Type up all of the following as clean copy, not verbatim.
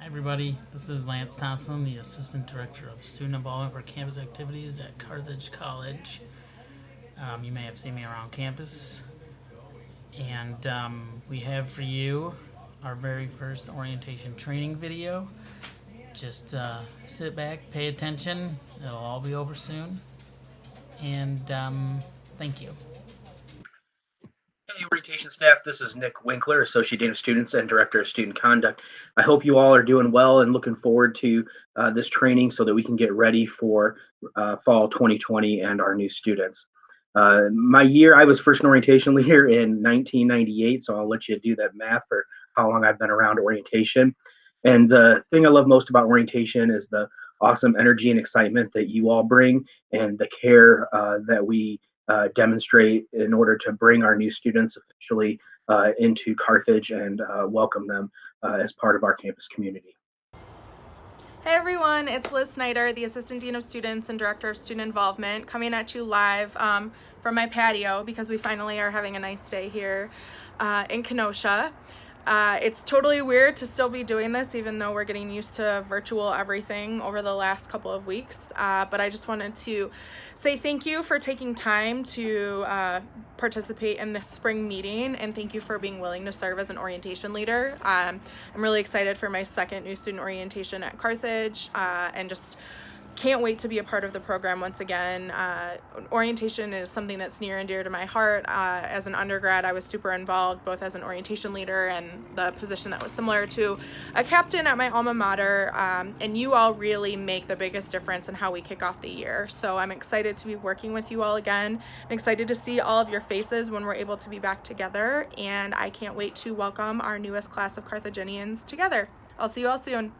Hi, everybody. This is Lance Thompson, the Assistant Director of Student Involvement for Campus Activities at Carthage College. You may have seen me around campus, and we have for you our very first orientation training video. Just sit back, pay attention. It'll all be over soon, and thank you. Hey, orientation staff, this is Nick Winkler, Associate Dean of Students and Director of Student Conduct. I hope you all are doing well and looking forward to this training so that we can get ready for fall 2020 and our new students. My year, I was first an orientation leader in 1998, so I'll let you do that math for how long I've been around orientation. And the thing I love most about orientation is the awesome energy and excitement that you all bring and the care that we demonstrate in order to bring our new students officially into Carthage and welcome them as part of our campus community. Hey everyone, it's Liz Snyder, the Assistant Dean of Students and Director of Student Involvement, coming at you live from my patio because we finally are having a nice day here in Kenosha. It's totally weird to still be doing this, even though we're getting used to virtual everything over the last couple of weeks. But I just wanted to say thank you for taking time to participate in this spring meeting, and thank you for being willing to serve as an orientation leader. I'm really excited for my second new student orientation at Carthage, and just can't wait to be a part of the program once again. Orientation is something that's near and dear to my heart. As an undergrad, I was super involved both as an orientation leader and the position that was similar to a captain at my alma mater. And you all really make the biggest difference in how we kick off the year. So I'm excited to be working with you all again. I'm excited to see all of your faces when we're able to be back together. And I can't wait to welcome our newest class of Carthaginians together. I'll see you all soon.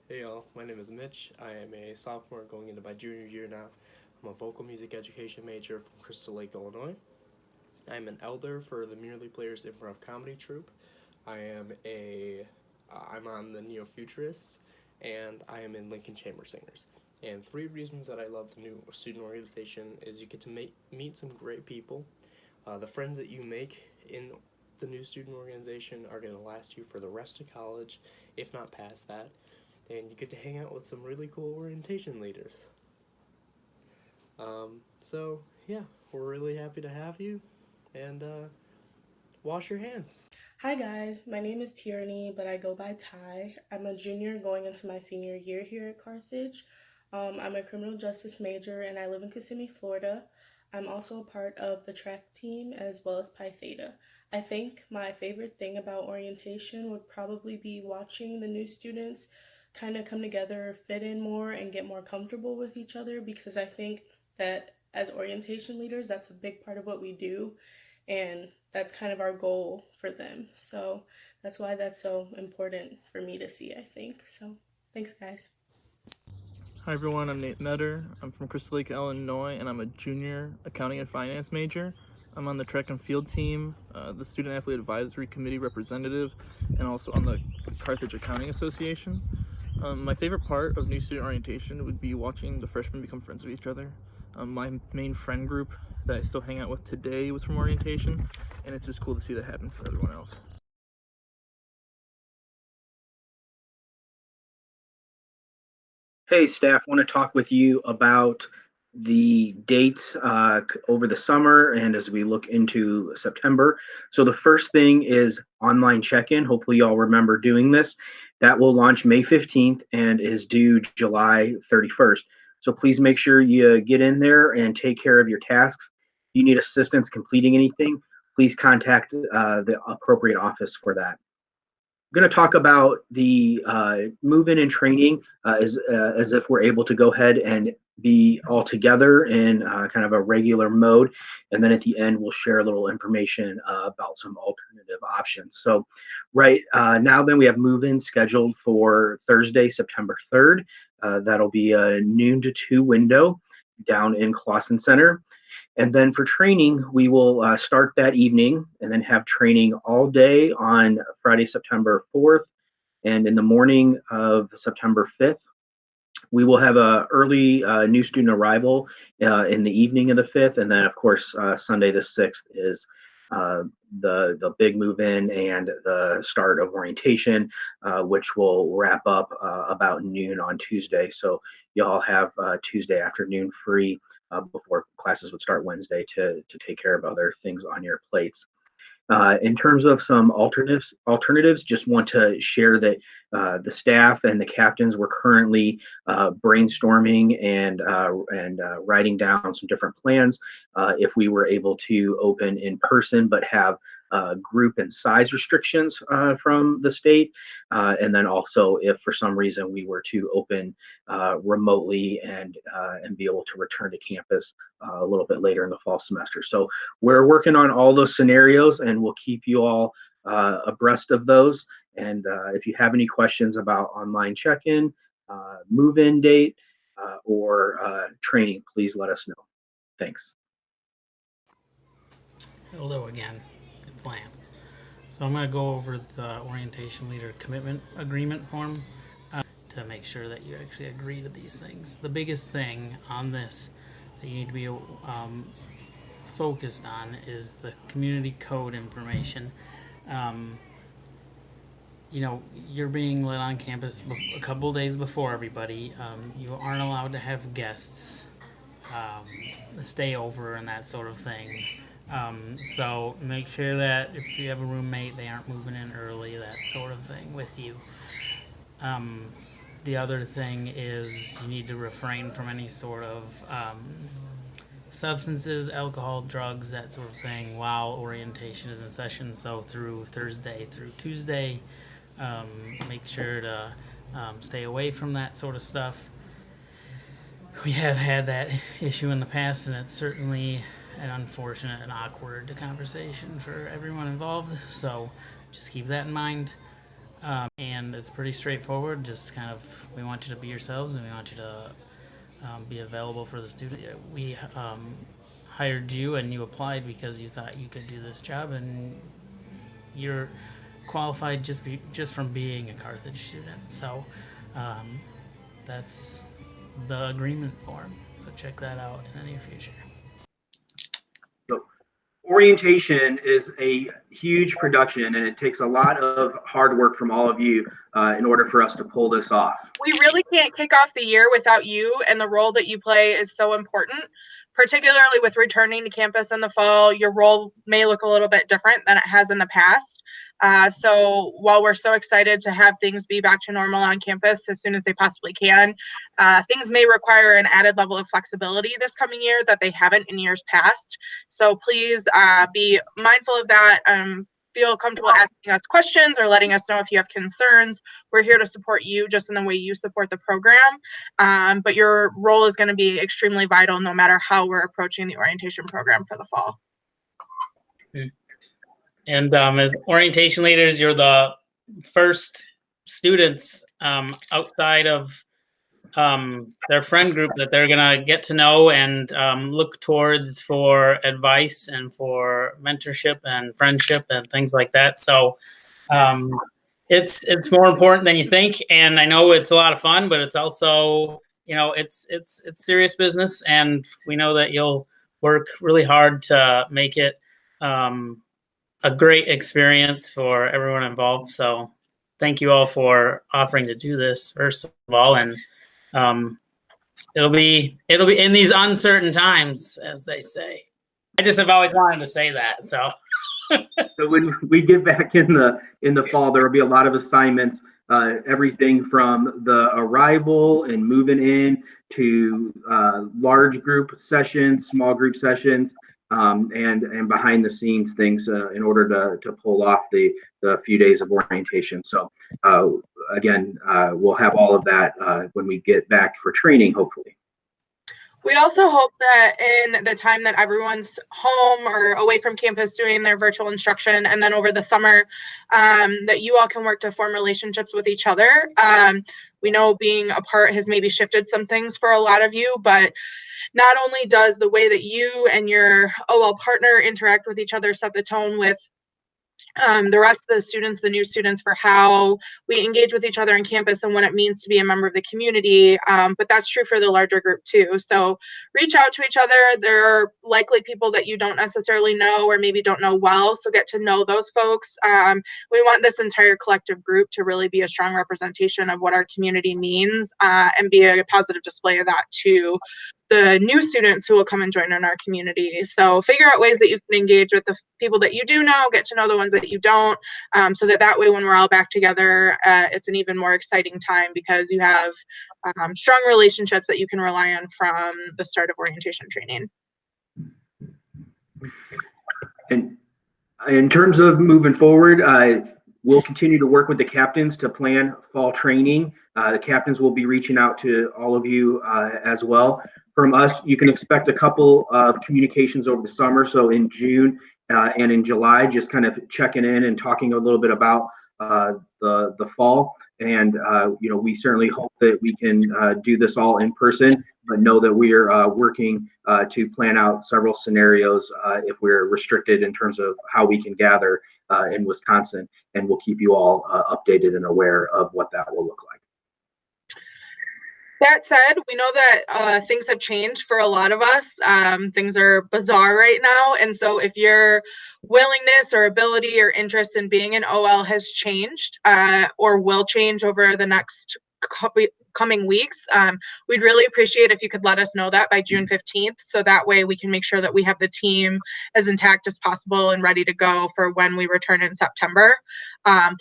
Hey y'all, my name is Mitch. I am a sophomore going into my junior year now. I'm a vocal music education major from Crystal Lake, Illinois. I'm an elder for the Merely Players Improv Comedy Troupe. I'm on the Neo Futurists, and I am in Lincoln Chamber Singers. And three reasons that I love the new student organization is you get to meet some great people. The friends that you make in the new student organization are going to last you for the rest of college, if not past that. And you get to hang out with some really cool orientation leaders. So yeah, we're really happy to have you, and wash your hands. Hi guys, my name is Tierney, but I go by Ty. I'm a junior going into my senior year here at Carthage. I'm a criminal justice major and I live in Kissimmee, Florida. I'm also a part of the track team as well as Pi Theta. I think my favorite thing about orientation would probably be watching the new students kind of come together, fit in more, and get more comfortable with each other because I think that as orientation leaders, that's a big part of what we do and that's kind of our goal for them. So that's why that's so important for me to see, I think. So thanks, guys. Hi everyone, I'm Nate Nutter. I'm from Crystal Lake, Illinois, and I'm a junior accounting and finance major. I'm on the track and field team, the Student Athlete Advisory Committee representative, and also on the Carthage Accounting Association. My favorite part of new student orientation would be watching the freshmen become friends with each other. My main friend group that I still hang out with today was from orientation, and it's just cool to see that happen for everyone else. Hey, staff, want to talk with you about the dates over the summer and as we look into September. So the first thing is online check-in. Hopefully y'all remember doing this. That will launch May 15th and is due July 31st. So please make sure you get in there and take care of your tasks. If you need assistance completing anything, please contact the appropriate office for that. I'm going to talk about the move-in and training as if we're able to go ahead and be all together in kind of a regular mode. And then at the end, we'll share a little information about some alternative options. So right now then we have move-in scheduled for Thursday, September 3rd. That'll be a noon to 2 window down in Clausen Center. And then for training, we will start that evening and then have training all day on Friday, September 4th. And in the morning of September 5th, we will have a early new student arrival in the evening of the 5th. And then, of course, Sunday the 6th is the big move in and the start of orientation, which will wrap up about noon on Tuesday. So y'all have Tuesday afternoon free before classes would start Wednesday to take care of other things on your plates. In terms of some alternatives, just want to share that the staff and the captains were currently brainstorming and writing down some different plans. If we were able to open in person, but have group and size restrictions from the state, and then also if for some reason we were to open remotely and be able to return to campus a little bit later in the fall semester. So we're working on all those scenarios, and we'll keep you all abreast of those. And if you have any questions about online check-in, move-in date, or training, please let us know. Thanks. Hello again, it's Lance. So I'm going to go over the orientation leader commitment agreement form to make sure that you actually agree to these things. The biggest thing on this that you need to be focused on is the community code information. You know, you're being let on campus a couple days before everybody. You aren't allowed to have guests stay over and that sort of thing. So make sure that if you have a roommate, they aren't moving in early, that sort of thing with you. The other thing is you need to refrain from any sort of substances, alcohol, drugs, that sort of thing while orientation is in session. So through Thursday through Tuesday, make sure to stay away from that sort of stuff. We have had that issue in the past, and it's certainly an unfortunate and awkward conversation for everyone involved. So just keep that in mind. And it's pretty straightforward. Just kind of, we want you to be yourselves, and we want you to be available for the student. We hired you, and you applied because you thought you could do this job, and you're qualified just from being a Carthage student. So that's the agreement form. So check that out in the near future. Orientation is a huge production, and it takes a lot of hard work from all of you in order for us to pull this off. We really can't kick off the year without you, and the role that you play is so important, particularly with returning to campus in the fall. Your role may look a little bit different than it has in the past. So while we're so excited to have things be back to normal on campus as soon as they possibly can, things may require an added level of flexibility this coming year that they haven't in years past. So please be mindful of that. Feel comfortable asking us questions or letting us know if you have concerns. We're here to support you just in the way you support the program. But your role is going to be extremely vital no matter how we're approaching the orientation program for the fall. And as orientation leaders, you're the first students outside of their friend group that they're going to get to know and look towards for advice and for mentorship and friendship and things like that. So it's more important than you think. And I know it's a lot of fun, but it's also, you know, it's serious business, and we know that you'll work really hard to make it a great experience for everyone involved. So thank you all for offering to do this, first of all. And it'll be in these uncertain times, as they say. I just have always wanted to say that. So when we get back in the fall, there will be a lot of assignments, everything from the arrival and moving in to large group sessions, small group sessions, and behind the scenes things in order to pull off the few days of orientation. So again, we'll have all of that when we get back for training, hopefully. We also hope that in the time that everyone's home or away from campus doing their virtual instruction, and then over the summer, that you all can work to form relationships with each other. We know being apart has maybe shifted some things for a lot of you, but not only does the way that you and your OL partner interact with each other set the tone with the rest of the students, the new students, for how we engage with each other on campus and what it means to be a member of the community. But that's true for the larger group too. So reach out to each other. There are likely people that you don't necessarily know or maybe don't know well. So get to know those folks. We want this entire collective group to really be a strong representation of what our community means and be a positive display of that to the new students who will come and join in our community. So figure out ways that you can engage with the people that you do know, get to know the ones that you don't, so that way when we're all back together, it's an even more exciting time because you have strong relationships that you can rely on from the start of orientation training. And in terms of moving forward, we'll continue to work with the captains to plan fall training. The captains will be reaching out to all of you as well. From us, you can expect a couple of communications over the summer. So in June and in July, just kind of checking in and talking a little bit about the fall. And we certainly hope that we can do this all in person, but know that we are working to plan out several scenarios if we're restricted in terms of how we can gather in Wisconsin, and we'll keep you all updated and aware of what that will look like. That said, we know that things have changed for a lot of us. Things are bizarre right now. And so if your willingness or ability or interest in being an OL has changed or will change over the next coming weeks, we'd really appreciate if you could let us know that by June 15th. So that way we can make sure that we have the team as intact as possible and ready to go for when we return in September.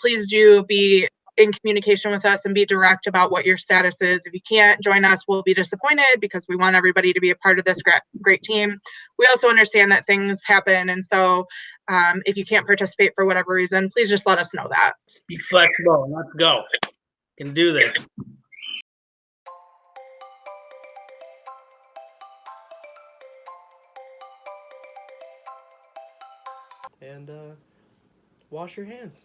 Please do be in communication with us and be direct about what your status is. If you can't join us, we'll be disappointed because we want everybody to be a part of this great team. We also understand that things happen. And so if you can't participate for whatever reason, please just let us know that. Just be flexible. Let's go. Can do this. And wash your hands.